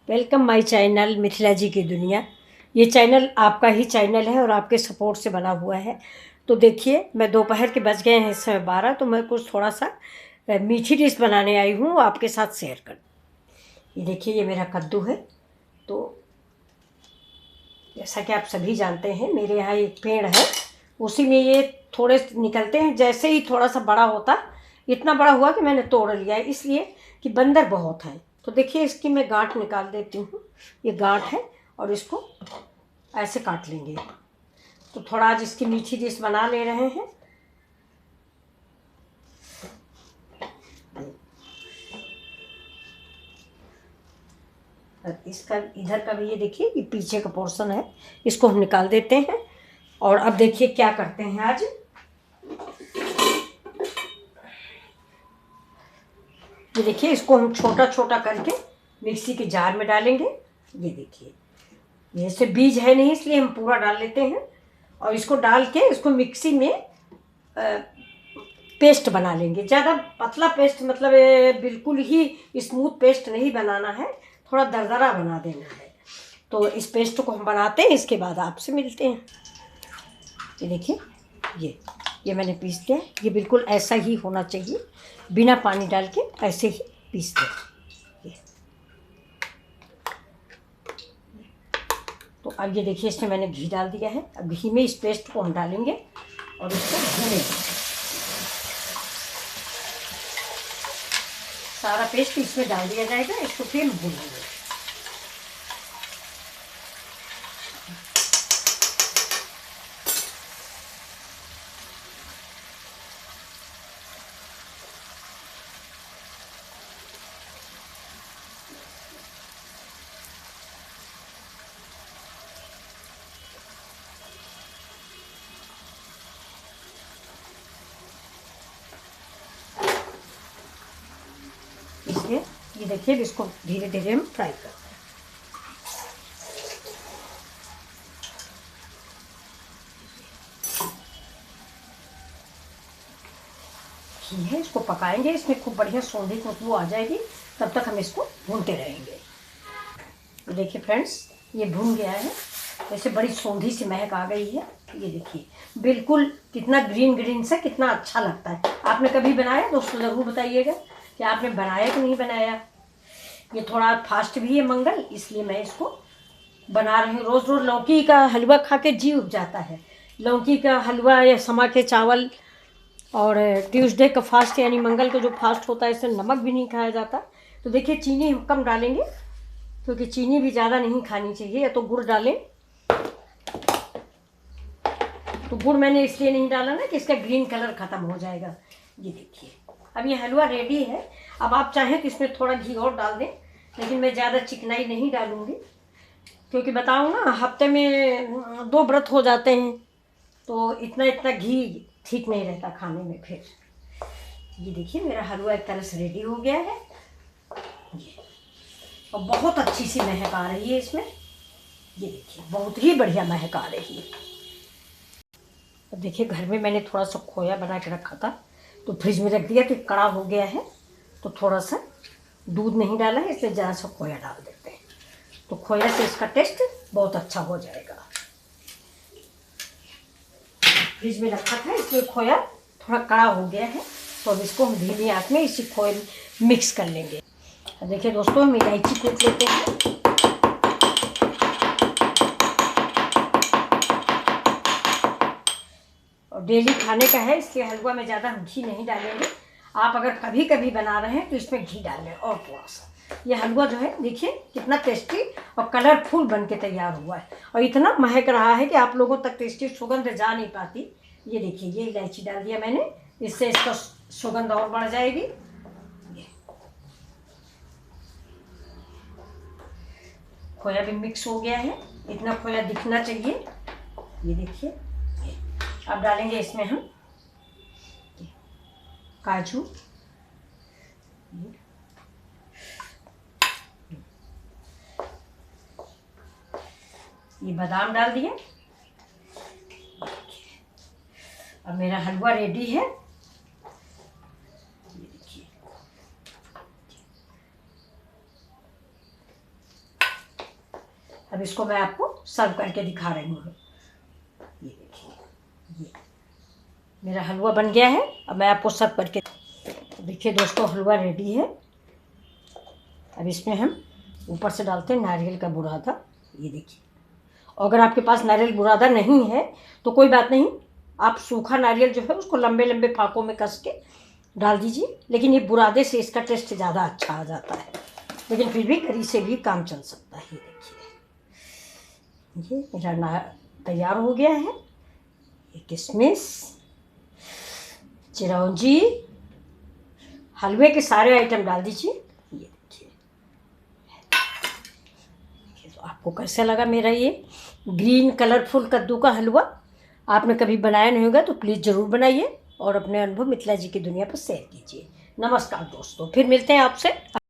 Welcome my channel Mithila जी की दुनिया। ये चैनल आपका ही चैनल है और आपके सपोर्ट से बना हुआ है। तो देखिए, मैं दोपहर के बज गए हैं इस समय 12, तो मैं कुछ थोड़ा सा मीठी डिश बनाने आई हूँ आपके साथ शेयर कर। ये देखिए, ये मेरा कद्दू है। तो जैसा कि आप सभी जानते हैं, मेरे यहाँ एक पेड़ है, उसी में ये थोड़े निकलते हैं। जैसे ही थोड़ा सा बड़ा होता, इतना बड़ा हुआ कि मैंने तोड़ लिया है, इसलिए कि बंदर बहुत हैं। तो देखिए, इसकी मैं गांठ निकाल देती हूँ। ये गांठ है और इसको ऐसे काट लेंगे। तो थोड़ा आज इसकी मीठी डिश बना ले रहे हैं। और इसका इधर का भी ये देखिए, ये पीछे का पोर्शन है, इसको हम निकाल देते हैं। और अब देखिए क्या करते हैं आज। ये देखिए, इसको हम छोटा छोटा करके मिक्सी के जार में डालेंगे। ये देखिए, ये से बीज है नहीं, इसलिए हम पूरा डाल लेते हैं। और इसको डाल के इसको मिक्सी में पेस्ट बना लेंगे। ज़्यादा पतला पेस्ट मतलब बिल्कुल ही स्मूथ पेस्ट नहीं बनाना है, थोड़ा दरदरा बना देना है। तो इस पेस्ट को हम बनाते हैं, इसके बाद आपसे मिलते हैं। ये देखिए, ये मैंने पीस दिया। ये बिल्कुल ऐसा ही होना चाहिए, बिना पानी डाल के ऐसे ही पीस दें। तो अब ये देखिए, इसमें मैंने घी डाल दिया है। अब घी में इस पेस्ट को हम डालेंगे और इसको भूनेंगे। सारा पेस्ट इसमें डाल दिया जाएगा, इसको फिर भूनेंगे। इसलिए ये देखिए, इसको धीरे धीरे हम फ्राई करते हैं। घी है, इसको पकाएंगे, इसमें खूब बढ़िया सौंधी खुशबू आ जाएगी, तब तक हम इसको भूनते रहेंगे। तो देखिए फ्रेंड्स, ये भून गया है, वैसे बड़ी सौंधी सी महक आ गई है। ये देखिए, बिल्कुल कितना ग्रीन ग्रीन से कितना अच्छा लगता है। आपने कभी बनाया दोस्तों, ज़रूर बताइएगा कि आपने बनाया कि नहीं बनाया। ये थोड़ा फास्ट भी है मंगल, इसलिए मैं इसको बना रही हूँ। रोज़ रोज़ लौकी का हलवा खा के जी उब जाता है। लौकी का हलवा या समा के चावल, और ट्यूसडे का फास्ट यानी मंगल का जो फास्ट होता है, इसमें नमक भी नहीं खाया जाता। तो देखिए, चीनी हम कम डालेंगे, क्योंकि चीनी भी ज़्यादा नहीं खानी चाहिए। या तो गुड़ डालें, तो गुड़ मैंने इसलिए नहीं डाला ना कि इसका ग्रीन कलर ख़त्म हो जाएगा। ये देखिए, अब ये हलवा रेडी है। अब आप चाहें तो इसमें थोड़ा घी और डाल दें, लेकिन मैं ज़्यादा चिकनाई नहीं डालूँगी, क्योंकि बताऊँ ना, हफ्ते में 2 व्रत हो जाते हैं, तो इतना इतना घी ठीक नहीं रहता खाने में फिर। ये देखिए, मेरा हलवा एक तरह से रेडी हो गया है। ये और बहुत अच्छी सी महक आ रही है इसमें। ये देखिए, बहुत ही बढ़िया महक आ रही है। अब देखिए, घर में मैंने थोड़ा सा खोया बना के रखा था, तो फ्रिज में रख दिया कि कड़ा हो गया है। तो थोड़ा सा दूध नहीं डाला है, इसलिए ज़रा सा खोया डाल देते हैं। तो खोया से इसका टेस्ट बहुत अच्छा हो जाएगा। फ्रिज में रखा था, इसलिए खोया थोड़ा कड़ा हो गया है। तो अब इसको हम धीमी आंच में इसी खोए में मिक्स कर लेंगे। देखिए दोस्तों, हम इलायची कूट लेते हैं। और डेली खाने का है, इसलिए हलवा में ज़्यादा हम घी नहीं डालेंगे। आप अगर कभी कभी बना रहे हैं तो इसमें घी डाल लें और थोड़ा सा। ये हलवा जो है, देखिए कितना टेस्टी और कलरफुल बन के तैयार हुआ है, और इतना महक रहा है कि आप लोगों तक टेस्टी सुगंध जा नहीं पाती। ये देखिए, ये इलायची डाल दिया मैंने, इससे इसका सुगंध और बढ़ जाएगी। खोया भी मिक्स हो गया है, इतना खोया दिखना चाहिए। ये देखिए, अब डालेंगे इसमें हम काजू, ये बादाम डाल दिए। अब मेरा हलवा रेडी है। ये देखिए, अब इसको मैं आपको सर्व करके दिखा रही हूँ। ये देखिए, ये मेरा हलवा बन गया है। अब मैं आपको सर्व करके देखिए दोस्तों, हलवा रेडी है। अब इसमें हम ऊपर से डालते हैं नारियल का बुरादा। ये देखिए, अगर आपके पास नारियल बुरादा नहीं है तो कोई बात नहीं, आप सूखा नारियल जो है उसको लंबे लंबे फाकों में कस के डाल दीजिए, लेकिन ये बुरादे से इसका टेस्ट ज़्यादा अच्छा आ जाता है। लेकिन फिर भी करी से भी काम चल सकता है। ये देखिए, ये मेरा तैयार हो गया है। ये किशमिश, चिरौंजी, हलवे के सारे आइटम डाल दीजिए। ये देखिए, तो आपको कैसा लगा मेरा ये ग्रीन कलरफुल कद्दू का हलवा? आपने कभी बनाया नहीं होगा तो प्लीज़ ज़रूर बनाइए और अपने अनुभव मिथिला जी की दुनिया पर शेयर कीजिए। नमस्कार दोस्तों, फिर मिलते हैं आपसे।